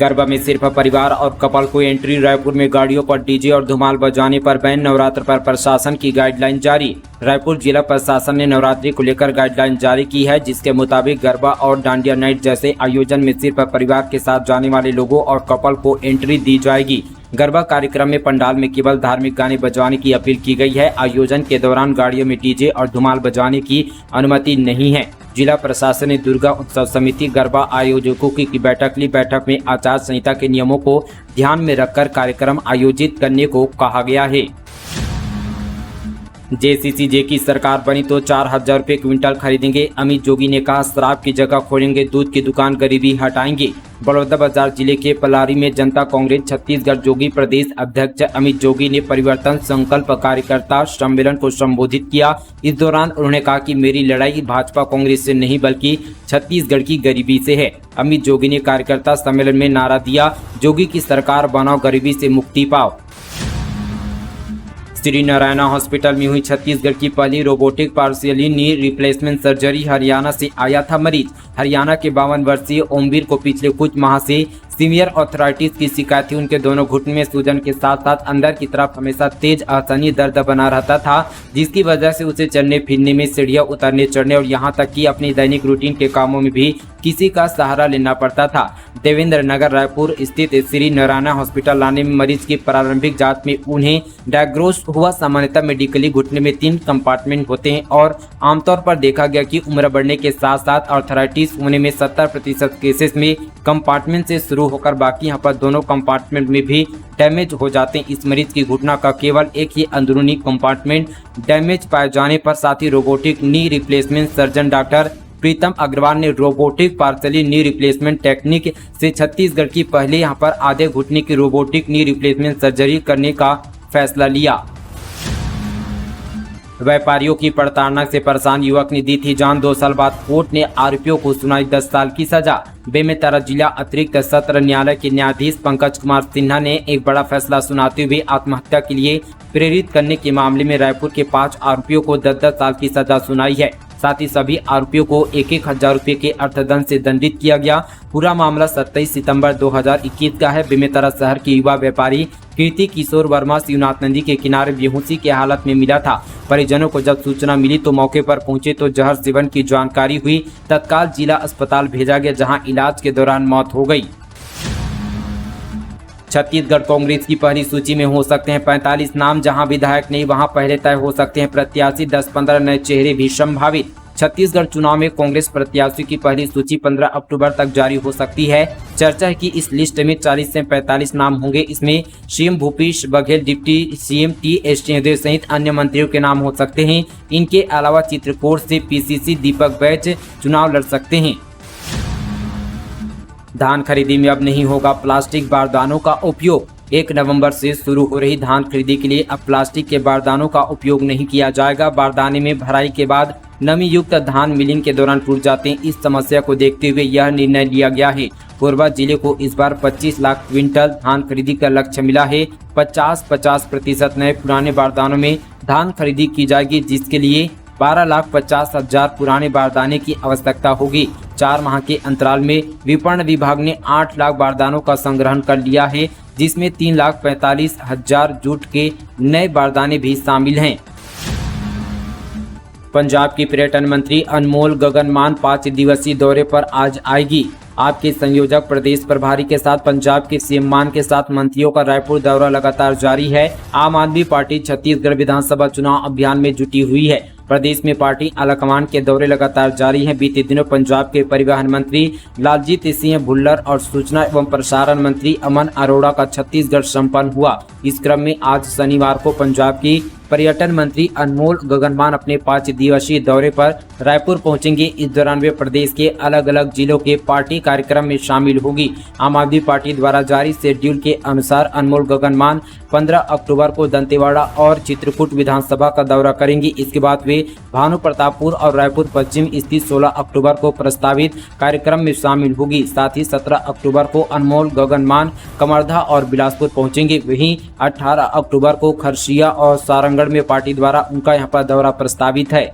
गरबा में सिर्फ परिवार और कपल को एंट्री। रायपुर में गाड़ियों पर डीजे और धुमाल बजाने पर बैन। नवरात्र पर प्रशासन की गाइडलाइन जारी। रायपुर जिला प्रशासन ने नवरात्रि को लेकर गाइडलाइन जारी की है, जिसके मुताबिक गरबा और डांडिया नाइट जैसे आयोजन में सिर्फ परिवार के साथ जाने वाले लोगों और कपल को एंट्री दी जाएगी। गरबा कार्यक्रम में पंडाल में केवल धार्मिक गाने बजवाने की अपील की गई है। आयोजन के दौरान गाड़ियों में डीजे और धुमाल बजाने की अनुमति नहीं है। जिला प्रशासन ने दुर्गा उत्सव समिति गरबा आयोजकों की बैठक ली। बैठक में आचार संहिता के नियमों को ध्यान में रखकर कार्यक्रम आयोजित करने को कहा गया है। जेसीसीजे की सरकार बनी तो 4000 रुपये क्विंटल खरीदेंगे। अमित जोगी ने कहा, शराब की जगह खोलेंगे दूध की दुकान, गरीबी हटाएंगे। बलौदाबाजार जिले के पलारी में जनता कांग्रेस छत्तीसगढ़ जोगी प्रदेश अध्यक्ष अमित जोगी ने परिवर्तन संकल्प कार्यकर्ता सम्मेलन को संबोधित किया। इस दौरान उन्होंने कहा कि मेरी लड़ाई भाजपा कांग्रेस से नहीं बल्कि छत्तीसगढ़ की गरीबी से है। अमित जोगी ने कार्यकर्ता सम्मेलन में नारा दिया, जोगी की सरकार बनाओ, गरीबी से मुक्ति पाओ। श्री नारायणा हॉस्पिटल में हुई छत्तीसगढ़ की पहली robotic partially knee replacement surgery. Haryana से आया था मरीज। हरियाणा के 52 वर्षीय ओमवीर को पिछले कुछ माह से सीवियर आर्थराइटिस की शिकायत थी। उनके दोनों घुटने में सूजन के साथ साथ अंदर की तरफ हमेशा तेज असहनीय दर्द बना रहता था, जिसकी वजह से उसे चलने फिरने में, सीढ़ियां उतरने चढ़ने और यहां तक कि अपनी दैनिक रूटीन के कामों में भी किसी का सहारा लेना पड़ता था। देवेंद्र नगर रायपुर स्थित श्री नारायणा हॉस्पिटल लाने में मरीज की प्रारंभिक जांच में उन्हें डायग्नोस हुआ। सामान्यतः मेडिकली घुटने में 3 कंपार्टमेंट होते हैं और आमतौर पर देखा गया कि उम्र बढ़ने के साथ साथ आर्थराइटिस होने में 70% केसेस में कंपार्टमेंट से शुरू होकर बाकी यहाँ पर दोनों कंपार्टमेंट में भी डैमेज हो जाते हैं। इस मरीज की घुटना का केवल एक ही अंदरूनी कंपार्टमेंट डैमेज पाए जाने पर साथ ही robotic knee replacement surgeon doctor Pritam Agrawal ने robotic partially knee replacement technique से छत्तीसगढ़ की पहले यहाँ पर आधे घुटने की रोबोटिक नी रिप्लेसमेंट सर्जरी करने का फैसला लिया। व्यापारियों की प्रताड़ना से परेशान युवक ने दी थी जान। 2 साल बाद कोर्ट ने आरोपियों को सुनाई 10 साल की सजा। बेमेतरा जिला अतिरिक्त सत्र न्यायालय के न्यायाधीश पंकज कुमार सिन्हा ने एक बड़ा फैसला सुनाते हुए आत्महत्या के लिए प्रेरित करने के मामले में रायपुर के 5 आरोपियों को 10-10 साल की सजा सुनाई है। साथ ही सभी आरोपियों को 1-1000 रुपये के अर्थदंड से दंडित किया गया। पूरा मामला 27 सितंबर 2021 का है। बेमेतरा शहर के युवा व्यापारी कीर्ति किशोर वर्मा शिवनाथ नदी के किनारे बेहोशी की हालत में मिला था। परिजनों को जब सूचना मिली तो मौके पर पहुंचे तो जहर सेवन की जानकारी हुई। तत्काल जिला अस्पताल भेजा गया, जहां इलाज के दौरान मौत हो गई। छत्तीसगढ़ कांग्रेस की पहली सूची में हो सकते हैं 45 नाम। जहां विधायक नहीं वहां पहले तय हो सकते हैं प्रत्याशी। 10-15 नए चेहरे भी संभावित। छत्तीसगढ़ चुनाव में कांग्रेस प्रत्याशी की पहली सूची 15 अक्टूबर तक जारी हो सकती है। चर्चा है कि इस लिस्ट में 40 से 45 नाम होंगे। इसमें CM Bhupesh Baghel, deputy CM T.S.. Singhdeo सहित अन्य मंत्रियों के नाम हो सकते हैं। इनके अलावा चित्रकूट से पीसीसी दीपक बैच चुनाव लड़ सकते हैं। धान खरीदी में अब नहीं होगा प्लास्टिक बारदानों का उपयोग। 1 नवंबर से शुरू हो रही धान खरीदी के लिए अब प्लास्टिक के बारदानों का उपयोग नहीं किया जाएगा। बारदाने में भराई के बाद नमी युक्त धान मिलिंग के दौरान टूट जाते हैं। इस समस्या को देखते हुए यह निर्णय लिया गया है। कोरबा जिले को इस बार 25 लाख क्विंटल धान खरीदी का लक्ष्य मिला है। 50% नए पुराने बारदानों में धान खरीदी की जाएगी, जिसके लिए 12,50,000 पुराने बारदाने की आवश्यकता होगी। 4 माह के अंतराल में विपणन विभाग ने 8 लाख बारदानों का संग्रहण कर लिया है, जिसमें 3,45,000 जूट के नए बारदाने भी शामिल हैं। पंजाब की पर्यटन मंत्री अनमोल गगन मान 5 दिवसीय दौरे पर आज आएगी। आपके संयोजक प्रदेश प्रभारी के साथ पंजाब के सीएम मान के साथ मंत्रियों का रायपुर दौरा लगातार जारी है। आम आदमी पार्टी छत्तीसगढ़ विधानसभा चुनाव अभियान में जुटी हुई है। प्रदेश में पार्टी आलाकमान के दौरे लगातार जारी हैं। बीते दिनों पंजाब के परिवहन मंत्री लालजीत सिंह भुल्लर और सूचना एवं प्रसारण मंत्री अमन अरोड़ा का छत्तीसगढ़ संपन्न हुआ। इस क्रम में आज शनिवार को पंजाब की पर्यटन मंत्री अनमोल गगनमान अपने 5 दिवसीय दौरे पर रायपुर पहुंचेंगे। इस दौरान वे प्रदेश के अलग अलग जिलों के पार्टी कार्यक्रम में शामिल होगी। आम आदमी पार्टी द्वारा जारी शेड्यूल के अनुसार अनमोल गगनमान 15 अक्टूबर को दंतेवाड़ा और चित्रकूट विधानसभा का दौरा करेंगी। इसके बाद वे भानु प्रतापपुर और रायपुर पश्चिम स्थित 16 अक्टूबर को प्रस्तावित कार्यक्रम में शामिल होगी। साथ ही 17 अक्टूबर को अनमोल गगनमान कमरधा और बिलासपुर पहुंचेंगे। वहीं 18 अक्टूबर को खरसिया और सारंगढ़ में पार्टी द्वारा उनका यहां पर दौरा प्रस्तावित है।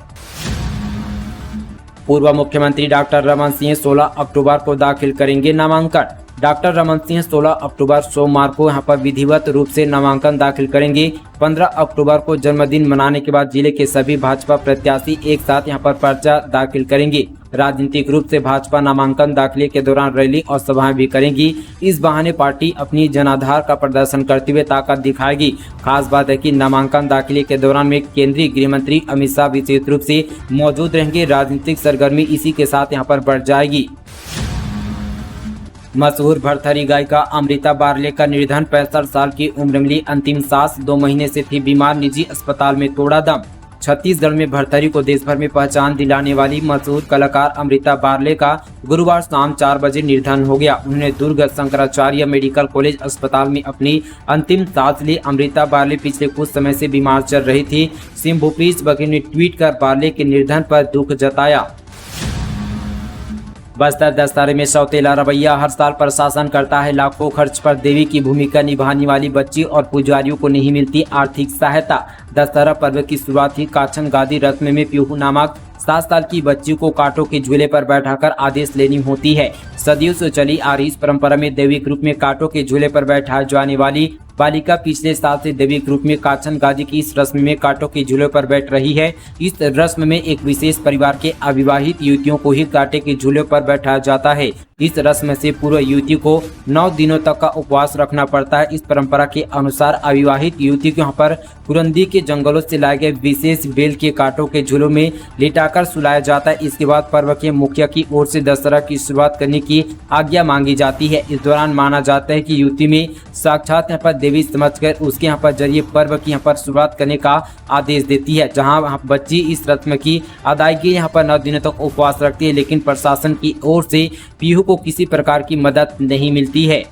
पूर्व मुख्यमंत्री डॉक्टर रमन सिंह 16 अक्टूबर को दाखिल करेंगे नामांकन। डॉक्टर रमन सिंह 16 अक्टूबर सोमवार को यहां पर विधिवत रूप से नामांकन दाखिल करेंगे। 15 अक्टूबर को जन्मदिन मनाने के बाद जिले के सभी भाजपा प्रत्याशी एक साथ यहां पर पर्चा दाखिल करेंगे। राजनीतिक रूप से भाजपा नामांकन दाखिले के दौरान रैली और सभाएं भी करेंगी। इस बहाने पार्टी अपनी जनाधार का प्रदर्शन करते हुए ताकत दिखाएगी। खास बात है कि नामांकन दाखिले के दौरान में केंद्रीय गृह मंत्री अमित शाह विशेष रूप से मौजूद रहेंगे। राजनीतिक सरगर्मी इसी के साथ यहां पर बढ़ जाएगी। मशहूर भरथरी गायिका अमृता बारले का निधन। 65 साल की उम्र में ली अंतिम सांस। 2 महीने से थी बीमार, निजी अस्पताल में तोड़ा दम। छत्तीसगढ़ में भरथरी को देश भर में पहचान दिलाने वाली मशहूर कलाकार अमृता बारले का गुरुवार शाम 4 बजे निधन हो गया। उन्होंने दुर्ग शंकराचार्य मेडिकल कॉलेज अस्पताल में अपनी अंतिम सांस ली। अमृता बारले पिछले कुछ समय से बीमार चल रही थी। सीएम भूपेश बघेल ने ट्वीट कर बारले के निधन पर दुख जताया। बस्तर दशहरे में सौतेला रवैया। हर साल प्रशासन करता है लाखों खर्च पर देवी की भूमिका निभाने वाली बच्ची और पुजारियों को नहीं मिलती आर्थिक सहायता। दशहरा पर्व की शुरुआत ही काछन गादी रस्म में पीहू नामक 7 साल की बच्ची को कांटों के झूले पर बैठाकर आदेश लेनी होती है। सदियों से चली आ रही इस परंपरा में देवी रूप में कांटों के झूले पर बैठाए जाने वाली बालिका पिछले साल से देवी रूप में काछन गादी की इस रस्म में कांटों के झूले पर बैठ रही है। इस रस्म में एक विशेष परिवार के अविवाहित युवतियों को ही कांटे के झूले पर बैठाया जाता है। इस रस्म से पूर्व युवती को 9 दिनों तक का उपवास रखना पड़ता है। इस परंपरा के अनुसार अविवाहित युवती को यहाँ पर कुरंदी के जंगलों से लाए गए विशेष बेल के कांटों के झूलों में लिटाकर सुलाया जाता है। इसके बाद पर्व के मुखिया की ओर से दशहरा की शुरुआत करने की आज्ञा मांगी जाती है। इस दौरान माना जाता है कि युवती में साक्षात यहाँ पर देवी समझकर उसके यहाँ पर जरिए पर्व की यहाँ पर शुरुआत करने का आदेश देती है। जहाँ बच्ची इस रस्म की अदायगी यहाँ पर 9 दिनों तक उपवास रखती है, लेकिन प्रशासन की ओर से पीहू को किसी प्रकार की मदद नहीं मिलती है।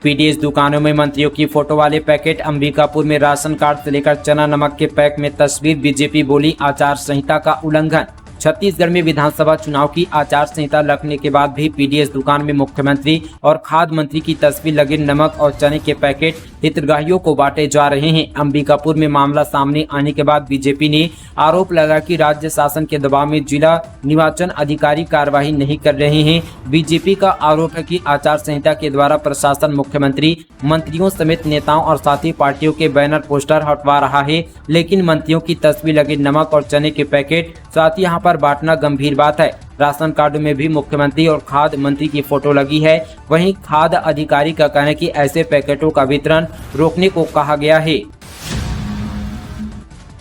पीडीएस दुकानों में मंत्रियों की फोटो वाले पैकेट। अंबिकापुर में राशन कार्ड से लेकर चना नमक के पैक में तस्वीर। बीजेपी बोली आचार संहिता का उल्लंघन। छत्तीसगढ़ में विधानसभा चुनाव की आचार संहिता लगने के बाद भी पीडीएस दुकान में मुख्यमंत्री और खाद्य मंत्री की तस्वीर लगे नमक और चने के पैकेट हितग्राहियों को बांटे जा रहे हैं। अंबिकापुर में मामला सामने आने के बाद बीजेपी ने आरोप लगाया कि राज्य शासन के दबाव में जिला निर्वाचन अधिकारी कार्रवाई नहीं कर रहे हैं। बीजेपी का आरोप है कि आचार संहिता के द्वारा प्रशासन मुख्यमंत्री, मंत्रियों समेत नेताओं और साथी पार्टियों के बैनर पोस्टर हटवा रहा है, लेकिन मंत्रियों की तस्वीर लगे नमक और चने के पैकेट साथ ही यहाँ पर बांटना गंभीर बात है। राशन कार्ड में भी मुख्यमंत्री और खाद्य मंत्री की फोटो लगी है। वहीं खाद्य अधिकारी का कहना है कि ऐसे पैकेटों का वितरण रोकने को कहा गया है।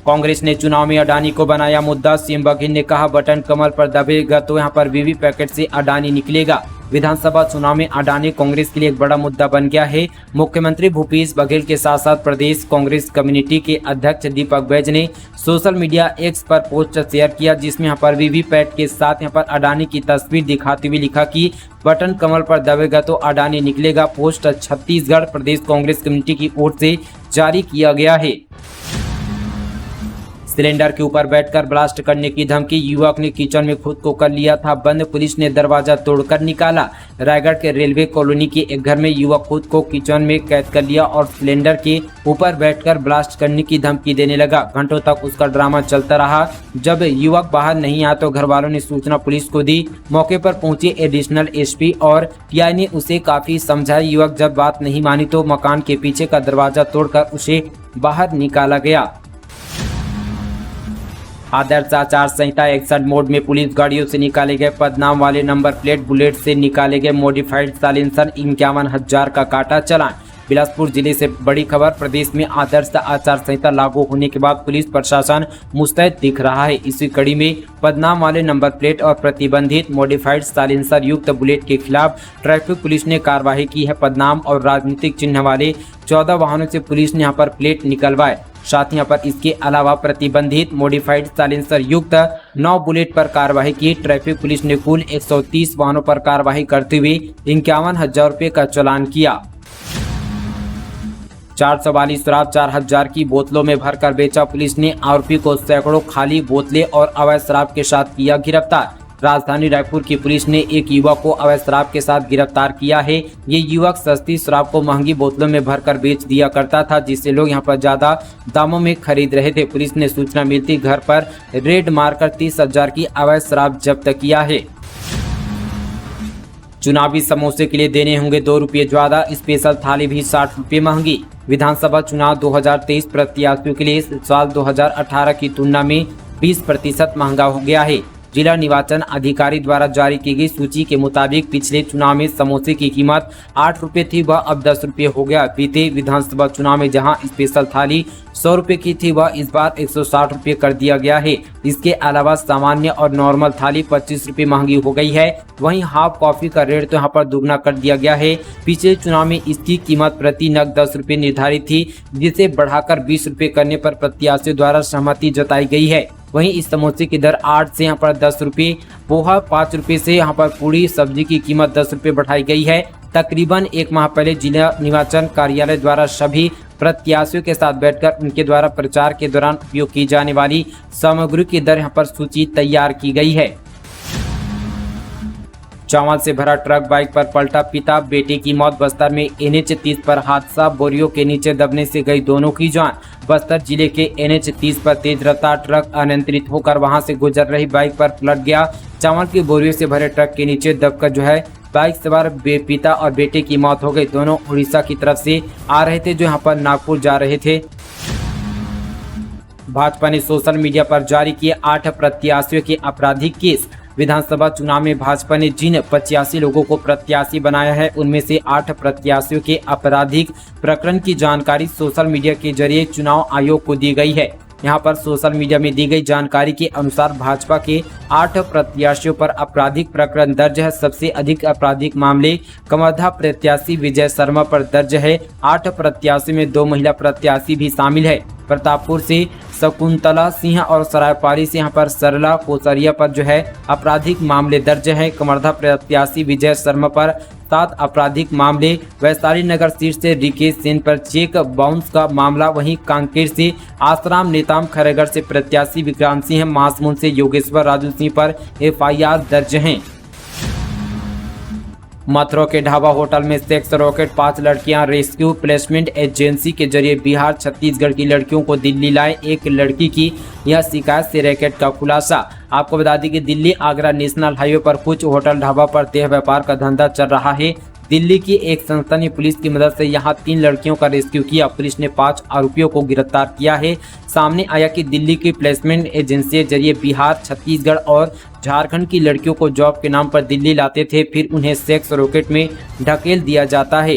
कांग्रेस ने चुनाव में अडानी को बनाया मुद्दा। सीएम बघेल ने कहा बटन कमल पर दबेगा तो यहाँ पर वीवी पैकेट से अडानी निकलेगा। विधानसभा चुनाव में अडानी कांग्रेस के लिए एक बड़ा मुद्दा बन गया है। मुख्यमंत्री भूपेश बघेल के साथ साथ प्रदेश कांग्रेस कम्युनिटी के अध्यक्ष दीपक बैज ने सोशल मीडिया एक्स पर पोस्ट शेयर किया, जिसमें यहाँ पर वीवीपैट के साथ यहाँ पर अडानी की तस्वीर दिखाते हुए लिखा कि बटन कमल पर दबेगा तो अडानी निकलेगा। पोस्ट छत्तीसगढ़ प्रदेश कांग्रेस कमेटी की ओर से जारी किया गया है। सिलेंडर के ऊपर बैठकर ब्लास्ट करने की धमकी। युवक ने किचन में खुद को कर लिया था बंद, पुलिस ने दरवाजा तोड़कर निकाला। रायगढ़ के रेलवे कॉलोनी के एक घर में युवक खुद को किचन में कैद कर लिया और सिलेंडर के ऊपर बैठकर ब्लास्ट करने की धमकी देने लगा। घंटों तक उसका ड्रामा चलता रहा। जब युवक बाहर नहीं आया तो घर वालों ने सूचना पुलिस को दी। मौके पर पहुंचे एडिशनल एसपी और टीआई ने उसे काफी समझाया। युवक जब बात नहीं मानी तो मकान के पीछे का दरवाजा तोड़कर उसे बाहर निकाला गया। आदर्श आचार संहिता 61 मोड में पुलिस गाड़ियों से निकाले गए पदनाम वाले नंबर प्लेट, बुलेट से निकाले गए मॉडिफाइड साइलेंसर, 51,000 का काटा चालान। बिलासपुर जिले से बड़ी खबर। प्रदेश में आदर्श आचार संहिता लागू होने के बाद पुलिस प्रशासन मुस्तैद दिख रहा है। इसी कड़ी में पदनाम वाले नंबर प्लेट और प्रतिबंधित मॉडिफाइड साइलेंसर युक्त बुलेट के खिलाफ ट्रैफिक पुलिस ने कार्रवाई की है। पदनाम और राजनीतिक चिन्ह वाले 14 वाहनों से पुलिस ने यहाँ पर प्लेट निकलवाए। साथ ही यहाँ पर इसके अलावा प्रतिबंधित मॉडिफाइड साइलेंसर युक्त 9 बुलेट पर कार्रवाई की। ट्रैफिक पुलिस ने कुल 130 वाहनों पर कार्रवाई करते हुए 51,000 रुपये का चालान किया। 442 शराब 4,000 की बोतलों में भरकर बेचा। पुलिस ने आरोपी को सैकड़ों खाली बोतलें और अवैध शराब के साथ किया गिरफ्तार। राजधानी रायपुर की पुलिस ने एक युवक को अवैध शराब के साथ गिरफ्तार किया है। ये युवक सस्ती शराब को महंगी बोतलों में भरकर बेच दिया करता था, जिससे लोग यहां पर ज्यादा दामों में खरीद रहे थे। पुलिस ने सूचना मिलती घर पर रेड मारकर 30,000 की अवैध शराब जब्त किया है। चुनावी समोसे के लिए देने होंगे 2 रुपये ज्यादा, स्पेशल थाली भी 60 रुपये महंगी। विधानसभा चुनाव 2023 प्रत्याशियों के लिए साल 2018 की तुलना में 20% महंगा हो गया है। जिला निर्वाचन अधिकारी द्वारा जारी की गई सूची के मुताबिक पिछले चुनाव में समोसे की कीमत 8 रुपये थी, वह अब 10 रुपये हो गया। बीते विधानसभा चुनाव में जहां स्पेशल थाली 100 रुपये की थी, वह इस बार 160 रुपये कर दिया गया है। इसके अलावा सामान्य और नॉर्मल थाली 25 रुपये महंगी हो गई है। वहीं हाफ कॉफी का रेट तो यहाँ पर दुगना कर दिया गया है। पिछले चुनाव में इसकी कीमत प्रति नग 10 रुपये निर्धारित थी, जिसे बढ़ाकर 20 रुपये करने पर प्रत्याशियों द्वारा सहमति जताई गई है। वहीं इस समोसे की दर 8 से यहाँ पर 10 रुपये, पोहा 5 रुपये से यहाँ पर पूरी सब्जी की कीमत 10 रुपये बढ़ाई गई है। तकरीबन 1 माह पहले जिला निर्वाचन कार्यालय द्वारा सभी प्रत्याशियों के साथ बैठकर उनके द्वारा प्रचार के दौरान उपयोग की जाने वाली सामग्री की दर यहाँ पर सूची तैयार की गई है। चावल से भरा ट्रक बाइक पर पलटा, पिता बेटे की मौत। बस्तर में NH 30 पर हादसा, बोरियों के नीचे दबने से गई दोनों की जान। बस्तर जिले के NH 30 पर तेज रफ्तार ट्रक अनियंत्रित होकर वहां से गुजर रही बाइक पर पलट गया। चावल की बोरियों से भरे ट्रक के नीचे दबकर बाइक सवार पिता और बेटे की मौत हो गई। दोनों उड़ीसा की तरफ से आ रहे थे, जो यहाँ पर नागपुर जा रहे थे। भाजपा ने सोशल मीडिया पर जारी किए 8 प्रत्याशियों के आपराधिक केस। विधानसभा चुनाव में भाजपा ने जिन 85 लोगों को प्रत्याशी बनाया है, उनमें से 8 प्रत्याशियों के आपराधिक प्रकरण की जानकारी सोशल मीडिया के जरिए चुनाव आयोग को दी गई है। यहाँ पर सोशल मीडिया में दी गई जानकारी के अनुसार भाजपा के 8 प्रत्याशियों पर आपराधिक प्रकरण दर्ज है। सबसे अधिक आपराधिक मामले कमरधा प्रत्याशी विजय शर्मा पर दर्ज है। 8 प्रत्याशी में 2 महिला प्रत्याशी भी शामिल है। प्रतापपुर से शकुंतला सिंह और सरायपाली से यहाँ पर सरला कोसरिया पर आपराधिक मामले दर्ज है। कमरधा प्रत्याशी विजय शर्मा पर 7 आपराधिक मामले। वैशाली नगर सीट से रिकेश सेन पर चेक बाउंस का मामला। वहीं कांकेर से आसाराम नेताम, खैरगढ़ से प्रत्याशी विक्रांत सिंह, महासमुंद से योगेश्वर राजू सिंह पर FIR दर्ज हैं। मथुरा के ढाबा होटल में सेक्स रॉकेट, 5 लड़कियां रेस्क्यू। प्लेसमेंट एजेंसी के जरिए बिहार छत्तीसगढ़ की लड़कियों को दिल्ली लाए। एक लड़की की यह शिकायत से रैकेट का खुलासा। आपको बता दें कि दिल्ली आगरा नेशनल हाईवे पर कुछ होटल ढाबा पर देह व्यापार का धंधा चल रहा है। दिल्ली की एक संस्था ने पुलिस की मदद से यहां 3 लड़कियों का रेस्क्यू किया। पुलिस ने 5 आरोपियों को गिरफ्तार किया है। सामने आया कि दिल्ली की प्लेसमेंट एजेंसी के जरिए बिहार, छत्तीसगढ़ और झारखंड की लड़कियों को जॉब के नाम पर दिल्ली लाते थे, फिर उन्हें सेक्स रॉकेट में ढकेल दिया जाता है।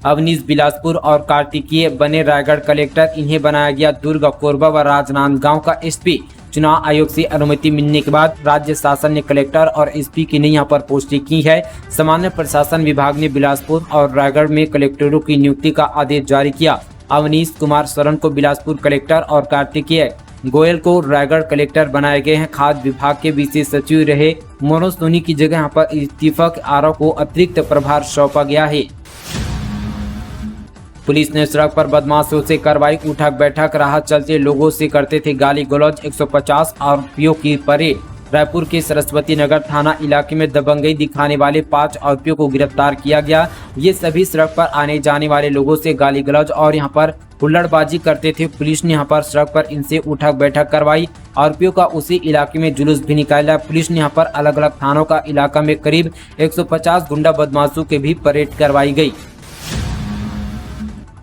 अवनीश बिलासपुर और कार्तिकीय बने रायगढ़ कलेक्टर, इन्हें बनाया गया दुर्ग, कोरबा व राजनांदगांव का SP। चुनाव आयोग से अनुमति मिलने के बाद राज्य शासन ने कलेक्टर और SP की नहीं यहाँ पर पुष्टि की है। सामान्य प्रशासन विभाग ने बिलासपुर और रायगढ़ में कलेक्टरों की नियुक्ति का आदेश जारी किया। अवनीश कुमार शरण को बिलासपुर कलेक्टर और कार्तिकीय गोयल को रायगढ़ कलेक्टर बनाए गए हैं। खाद्य विभाग के विशेष सचिव रहे मनोज सोनी की जगह यहाँ पर इत्तिफाक आरव को अतिरिक्त प्रभार सौंपा गया है। पुलिस ने सड़क पर बदमाशों से कार्रवाई, उठक बैठक, राहत चलते लोगों से करते थे गाली गलौज। 150 आरोपियों की परेड। रायपुर के सरस्वती नगर थाना इलाके में दबंगई दिखाने वाले 5 आरोपियों को गिरफ्तार किया गया। ये सभी सड़क पर आने जाने वाले लोगों से गाली गलौज और यहाँ पर हुल्लड़बाजी करते थे। पुलिस ने यहाँ पर सड़क पर इनसे उठक बैठक करवाई। आरोपियों का उसी इलाके में जुलूस भी निकाला। पुलिस ने यहाँ पर अलग अलग थानों का इलाका में करीब 150 गुंडा बदमाशों के भी परेड करवाई गई।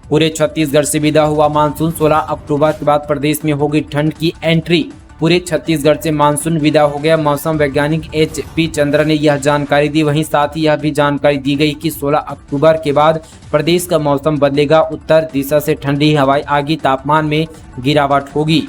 पूरे छत्तीसगढ़ से विदा हुआ मानसून। 16 अक्टूबर के बाद प्रदेश में होगी ठंड की एंट्री। पूरे छत्तीसगढ़ से मानसून विदा हो गया। मौसम वैज्ञानिक HP चंद्रा ने यह जानकारी दी। वहीं साथ ही यह भी जानकारी दी गई कि 16 अक्टूबर के बाद प्रदेश का मौसम बदलेगा। उत्तर दिशा से ठंडी हवाएं आएगी, तापमान में गिरावट होगी।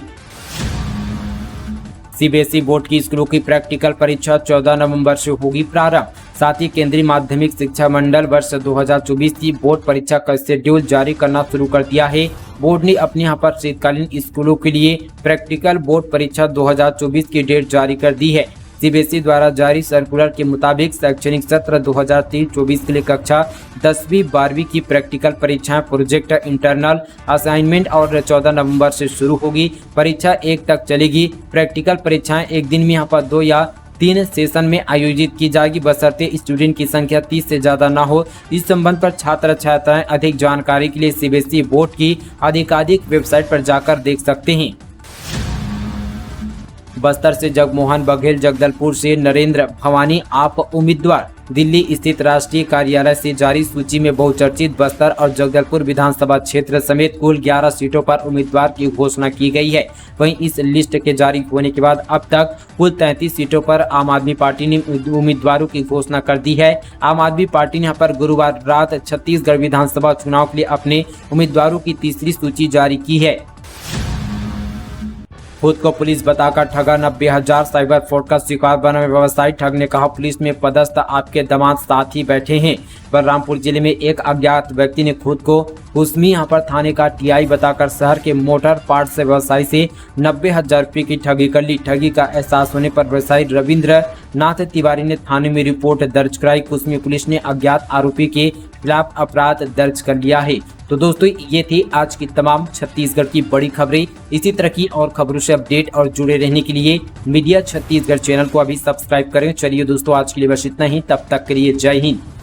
CBSE बोर्ड की स्कूलों की प्रैक्टिकल परीक्षा 14 नवंबर से होगी प्रारंभ। साथ ही केंद्रीय माध्यमिक शिक्षा मंडल वर्ष 2024 की बोर्ड परीक्षा का शेड्यूल जारी करना शुरू कर दिया है। बोर्ड ने अपने यहाँ पर शीतकालीन स्कूलों के लिए प्रैक्टिकल बोर्ड परीक्षा 2024 की डेट जारी कर दी है। CBSE द्वारा जारी सर्कुलर के मुताबिक शैक्षणिक सत्र 2023-24 के लिए कक्षा 10वीं 12वीं की प्रैक्टिकल परीक्षाएं, प्रोजेक्ट, इंटरनल असाइनमेंट और 14 नवंबर से शुरू होगी। परीक्षा 1 तक चलेगी। प्रैक्टिकल परीक्षाएं एक दिन में यहाँ पर 2 या 3 सेशन में आयोजित की जाएगी, बशर्ते स्टूडेंट की संख्या 30 से ज्यादा न हो। इस संबंध पर छात्र छात्राएं अधिक जानकारी के लिए CBSE बोर्ड की आधिकारिक वेबसाइट पर जाकर देख सकते हैं। बस्तर से जगमोहन बघेल, जगदलपुर से नरेंद्र भवानी आप उम्मीदवार। दिल्ली स्थित राष्ट्रीय कार्यालय से जारी सूची में बहुचर्चित बस्तर और जगदलपुर विधानसभा क्षेत्र समेत कुल 11 सीटों पर उम्मीदवार की घोषणा की गई है। वहीं इस लिस्ट के जारी होने के बाद अब तक कुल 33 सीटों पर आम आदमी पार्टी ने उम्मीदवारों की घोषणा कर दी है। आम आदमी पार्टी ने यहाँ पर गुरुवार रात छत्तीसगढ़ विधानसभा चुनाव के लिए अपने उम्मीदवारों की तीसरी सूची जारी की है। खुद को पुलिस बताकर ठगा 90,000 साइबर फ्रॉड का शिकार बना व्यवसायी। ठग ने कहा, पुलिस में पदस्थ आपके दामाद साथ ही बैठे हैं। बलरामपुर जिले में एक अज्ञात व्यक्ति ने खुद को कुसमी यहाँ पर थाने का टीआई बताकर शहर के मोटर पार्ट्स व्यवसायी से 90,000 रुपये की ठगी कर ली। ठगी का एहसास होने पर व्यवसायी रविंद्र नाथ तिवारी ने थाने में रिपोर्ट दर्ज कराई। कुसमी पुलिस ने अज्ञात आरोपी के खिलाफ अपराध दर्ज कर लिया है। तो दोस्तों, ये थी आज की तमाम छत्तीसगढ़ की बड़ी खबरें। इसी तरह की और खबरों से अपडेट और जुड़े रहने के लिए मीडिया छत्तीसगढ़ चैनल को अभी सब्सक्राइब करें। चलिए दोस्तों, आज के लिए बस इतना ही। तब तक के लिए जय हिंद।